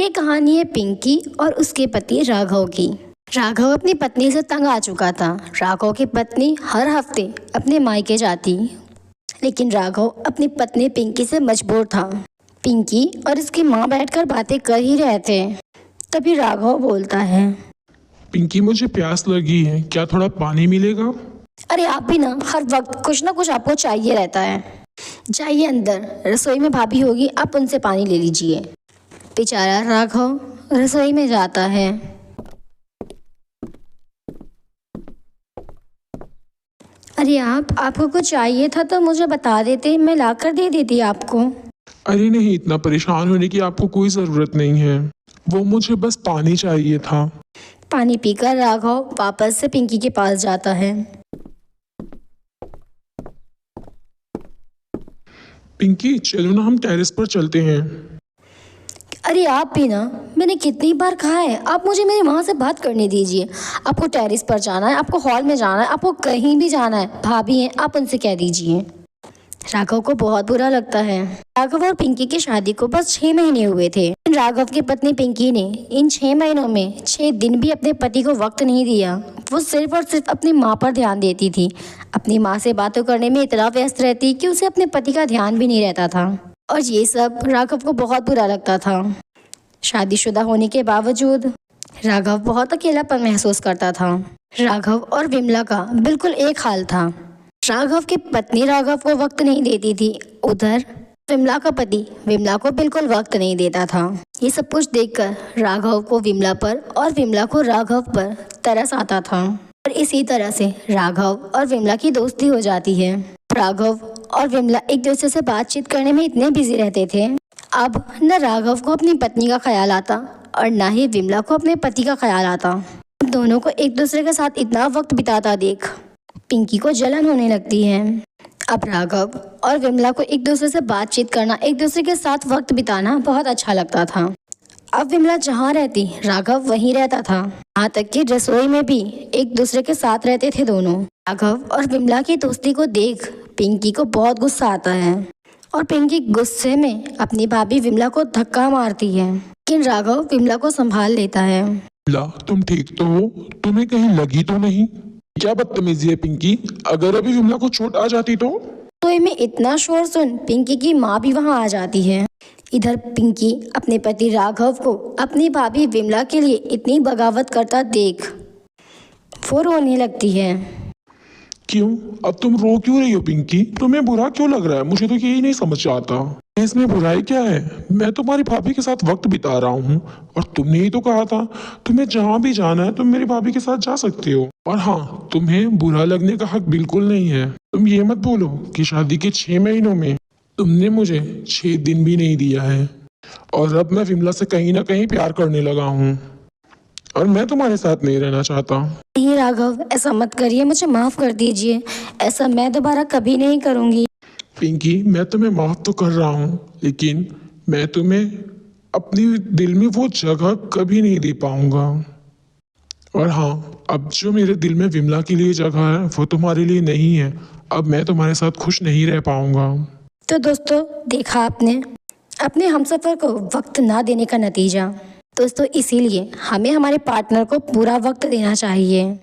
ये कहानी है पिंकी और उसके पति राघव की। राघव अपनी पत्नी से तंग आ चुका था। राघव की पत्नी हर हफ्ते अपने मायके जाती, लेकिन राघव अपनी पत्नी पिंकी से मजबूर था। पिंकी और इसकी माँ बैठकर बातें कर ही रहे थे, तभी राघव बोलता है, पिंकी मुझे प्यास लगी है, क्या थोड़ा पानी मिलेगा? अरे आप भी ना हर वक्त कुछ ना कुछ आपको चाहिए रहता है। जाइए अंदर, रसोई में भाभी होगी, आप उनसे पानी ले लीजिए। बेचारा राघव रसोई में जाता है। अरे आपको कुछ चाहिए था तो मुझे बता देते, मैं लाकर दे देती आपको। अरे नहीं, इतना परेशान होने की आपको कोई ज़रूरत नहीं है, वो मुझे बस पानी चाहिए था। पानी पीकर राघव वापस से पिंकी के पास जाता है। पिंकी चलो ना, हम टेरेस पर चलते हैं। अरे आप भी ना, मैंने कितनी बार कहा है, आप मुझे मेरी माँ से बात करने दीजिए। आपको टेरेस पर जाना है, आपको हॉल में जाना है, आपको कहीं भी जाना है, भाभी हैं, आप उनसे कह दीजिए। राघव को बहुत बुरा लगता है। राघव और पिंकी की शादी को बस 6 महीने हुए थे। राघव की पत्नी पिंकी ने इन 6 महीनों में 6 दिन भी अपने पति को वक्त नहीं दिया। वो सिर्फ और सिर्फ अपनी माँ पर ध्यान देती थी। अपनी माँ से बातों करने में इतना व्यस्त रहती कि उसे अपने पति का ध्यान भी नहीं रहता था, और ये सब राघव को बहुत बुरा लगता था। शादीशुदा होने के बावजूद राघव बहुत अकेलापन महसूस करता था। राघव और विमला का बिल्कुल एक हाल था। राघव की पत्नी राघव को वक्त नहीं देती थी, उधर विमला का पति विमला को बिल्कुल वक्त नहीं देता था। ये सब कुछ देखकर राघव को विमला पर और विमला को राघव पर तरस आता था, और इसी तरह से राघव और विमला की दोस्ती हो जाती है। राघव और विमला एक दूसरे से बातचीत करने में इतने बिजी रहते थे, अब न राघव को अपनी पत्नी का ख्याल आता और न ही विमला को अपने पति का ख्याल आता। दोनों को एक दूसरे के साथ इतना वक्त बिताता देख पिंकी को जलन होने लगती है। अब राघव और विमला को एक दूसरे से बातचीत करना, एक दूसरे के साथ वक्त बिताना बहुत अच्छा लगता था। अब विमला जहाँ रहती राघव वहीं रहता था। यहाँ तक कि रसोई में भी एक दूसरे के साथ रहते थे दोनों। राघव और विमला की दोस्ती को देख पिंकी को बहुत गुस्सा आता है, और पिंकी गुस्से में अपनी भाभी विमला को धक्का मारती है, लेकिन राघव विमला को संभाल लेता है। विमला तुम ठीक तो हो? तुम्हें कहीं लगी तो नहीं? क्या बदतमीजी है पिंकी, अगर अभी विमला को चोट आ जाती तो? रसोई में इतना शोर सुन पिंकी की माँ भी वहाँ आ जाती है। इधर पिंकी अपने पति राघव को अपनी भाभी विमला के लिए इतनी बगावत करता देख वो रोने लगती है। क्यों, अब तुम रो क्यों रही हो पिंकी? तुम्हें बुरा क्यों लग रहा है? मुझे तो यही नहीं समझ आता, इसमें बुराई क्या है? मैं तुम्हारी भाभी के साथ वक्त बिता रहा हूँ, और तुमने ही तो कहा था तुम्हें जहाँ भी जाना है तुम मेरी भाभी के साथ जा सकते हो। और हाँ, तुम्हें बुरा लगने का हक बिल्कुल नहीं है। तुम ये मत बोलो कि शादी के 6 महीनों में तुमने मुझे 6 दिन भी नहीं दिया है, और अब मैं विमला से कहीं ना कहीं प्यार करने लगा हूँ, और मैं तुम्हारे साथ नहीं रहना चाहता। नहीं राघव, ऐसा मत करिए, मुझे माफ कर दीजिए, ऐसा मैं दोबारा कभी नहीं करूँगी। पिंकी मैं तुम्हें माफ तो कर रहा हूँ, लेकिन मैं तुम्हें अपनी दिल में वो जगह कभी नहीं दे पाऊंगा। और हाँ, अब जो मेरे दिल में विमला के लिए जगह है वो तुम्हारे लिए नहीं है। अब मैं तुम्हारे साथ खुश नहीं रह पाऊंगा। तो दोस्तों, देखा आपने अपने हमसफर को वक्त ना देने का नतीजा। दोस्तों, इसीलिए हमें हमारे पार्टनर को पूरा वक्त देना चाहिए।